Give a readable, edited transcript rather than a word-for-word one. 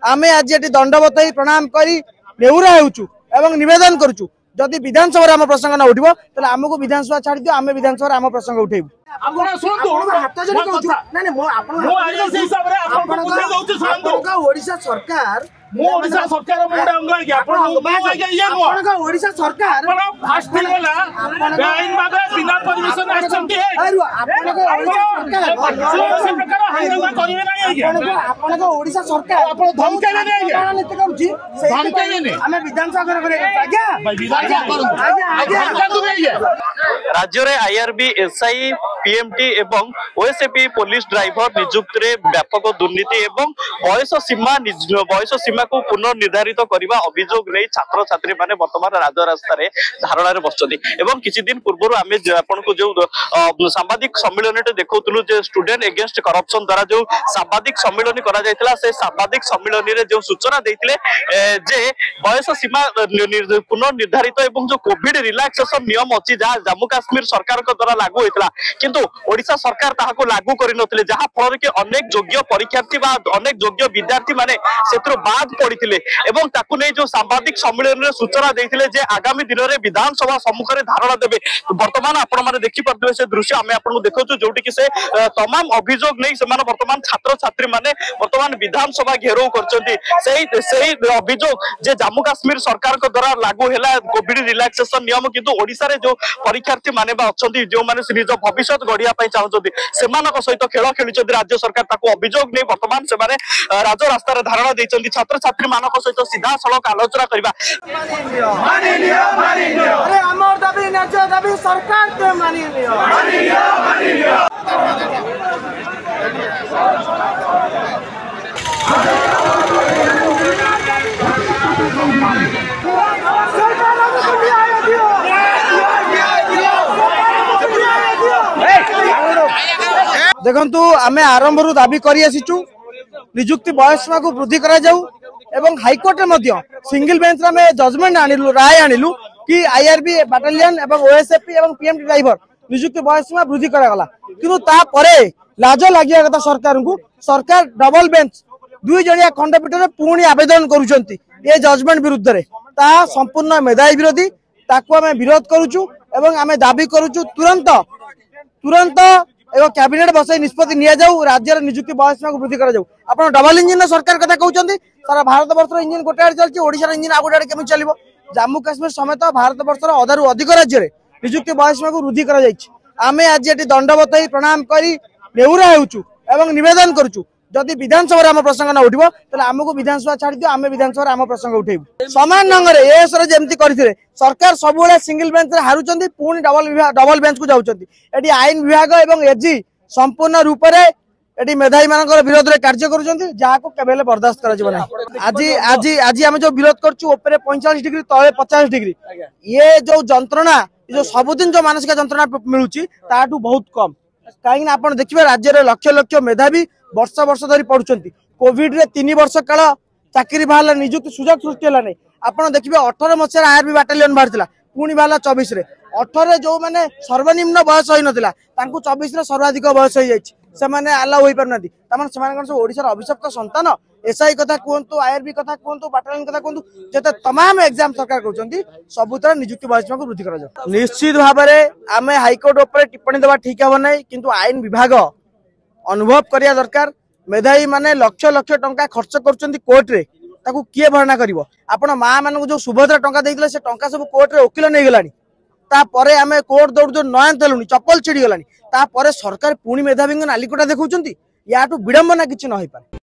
आमे आज ये दंडवत प्रणाम करी नेउरा हेउचु एवं निवेदन करूचु जदि विधानसभा आम प्रसंग न उठिबो तले हमकु विधानसभा छाड़ दियो आमे विधानसभा आम प्रसंग उठेबु आपण सुनतु हाथ जने कहू ना ना आपण ओडिशा सरकार ओडिशा सरकार मुंडा अंग के आपण ये नो ओडिशा सरकार आपण फास्ट दिन वाला बेआईन भाबे बिना परमिशन आछंती आपण ओडिशा सरकार आपण धमके नहीं नीति करूची धमके नहीं हमें विधानसभा करे आज्ञा राज्य रे आईआरबी एसआई पीएमटी एवं ओएसएपी पुलिस ड्राइवर नियुक्ति रे व्यापक दुर्नीति एवं बयस सीमा को पुनर्निर्धारित करने अभियोग नहीं छात्र छात्री माने वर्तमान राजरास्ता रे धारणा रे बसचती एवं किछि दिन पूर्व आमे आपनको जो सांबादिक सम्मेलन देखौतलु जे स्टूडेंट अगेंस्ट करप्शन द्वारा जो सांबादिक सम्मेलन करा जायतिला से सांबादिक सम्मेलन रे जो सूचना देथिले जे बयस सीमा पुनर्निर्धारित एवं जो कोविड रिलैक्सेशन नियम अछि जहा जम्मू काश्मीर सरकार को द्वारा लागू होइतला किंतु ओडिशा सरकार ताहाको लागू करि नथिले जहा फल के अनेक योग्य परीक्षार्थी बा अनेक योग्य विद्यार्थी माने सेत्रो बाद पड़िथिले एवं ताकु नै जो सांबादिक सम्मेलन रे सूचना देथिले जे आगामी दिन रे विधानसभा सम्मुख रे धारणा देबे वर्तमान आपण माने देखि परथिबे से दृश्य आमे आपन देखौछु जोटी कि से तमाम अभियोग नै से माने वर्तमान छात्र छात्री माने वर्तमान विधानसभा घेराव करचंती सेही अभियोग जे जम्मू काश्मीर सरकार को द्वारा लागू हैला कोविड रिलैक्सेशन नियम किंतु ओडिसा रे जो परीक्षार्थी माने बा अछंती जो माने निज भविष्य गढ़िया पई चाहउछंती सेमानक सहित खेल खेलिचंती राज्य सरकार ताकू अभियोग नै वर्तमान से माने राज रास्ता रे धारणा दैचंती छात्र छात्री मानक सहित सीधा सड़क आलोचना करबा मानि लियो अरे हमर दाबी नाच दाबी सरकार के मानि लियो देखंतु आमे आरंभ रु दाबी करी आसीचु नियुक्ति बयसीमा को वृद्धि करा जाऊ एवं हाईकोर्ट रे सिंगल बेंच रे जजमेंट आनिलु राय आनिलु कि आईआरबी बटालियन एवं ओएसएपी एवं पीएमटी ड्राइवर नियुक्ति बयसीमा वृद्धि करा गला किंतु ता परे लाज लागिया कथा सरकार डबल बेंच दुई जणिया खंडपीठ रे पुणी आवेदन करूचंती ए जजमेंट विरुद्ध रे ता संपूर्ण मेधावी विरोधी ताकू आमे विरोध करूचु एवं आमे दाबी करूचु तुरंत एवं कैबिनेट बसाई निष्पत्ति निया जाऊ राज्य नियुक्ति बयसीमा को वृद्धि करा जाऊ आपण डबल इंजिन सरकार कथा कहउचंती सारा भारत वर्ष इंजिन गोटे आड़ चलछि ओडिसा इंजिन आगोटे आड़ केमि चलिबो जम्मू काश्मीर समेत भारत वर्ष अधारू अधिक राज्य रे नियुक्ति बयसीमा को वृद्धि करा जायछि आमे आज ये दंडवत प्रणाम करी नेउरा हेउचु एवं निवेदन करूचु जदि विधानसभा आम प्रसंग न उठिबो तले हमकु विधानसभा छाड़ दियो आमे विधानसभा आम प्रसंग उठेबु समान ढंग रे एस रे जेमति करथिले सरकार सबुले सिंगल बेंच रे हारुचंती पुणी डबल बेंच को जाउचंती एटी आईन विभाग एवं एजी संपूर्ण रूप रे एटी मेधावी मानकर विरोध रे कार्य करूचंती जहा को केबेले बर्दाश्त करा जिवो नै आज हम जो विरोध करछु ऊपर 45 डिग्री तळे 50 डिग्री ये जो जंत्रणा जो सबुदिन जो मानसिक जंत्रणा मिलुची ताटू बहुत कम कहीं आपण देखिबे राज्य रे लक्ष लक्ष मेधावी वर्ष वर्ष धरी पढ़ुचंती कोविड रे 3 वर्ष काल चाकरी बाहला नियुक्ति सुजोग सृष्टि हला नै आपण देखिबे 18 मसिया आईआरबी बटालियन बाहरतिला पुणी बाहला 24 रे 18 जो माने सर्वनिम्न बयस होई नथिला तांकु 24 रे सर्वाधिक बयस होई जायछि से माने अलाउ होई परनादी तमन समान से ओडिसा अभिशप्त संतान एसआई कथा कहंतु आईआरबी कथा कहंतु बटालियन कथा कहंतु जेते तमाम एग्जाम सरकार करचंती सबुतर नियुक्ति बयसीमा को वृद्धि करा जाऊ निश्चित भाबरे आमे हाईकोर्ट ऊपर टिप्पणी देबा ठीक हबो नै किंतु आईन विभाग अनुभव करिया दरकार मेधावी माने लक्ष लक्ष टंका खर्च करचंती कोर्ट रे ताकू किए भरणा करिवो आपण मां मानकु जो सुभद्रा टंका देइतले से टंका सब कोर्ट रे वकील नै गेलानी ता परे आमे कोर्ट दौड़ जो नयन तेलुनी चप्पल छिड़ी गलानी ता परे सरकार पुणी मेधावी नालिकोटा देखौचंती याटू विडंबना किछि न होई पारे।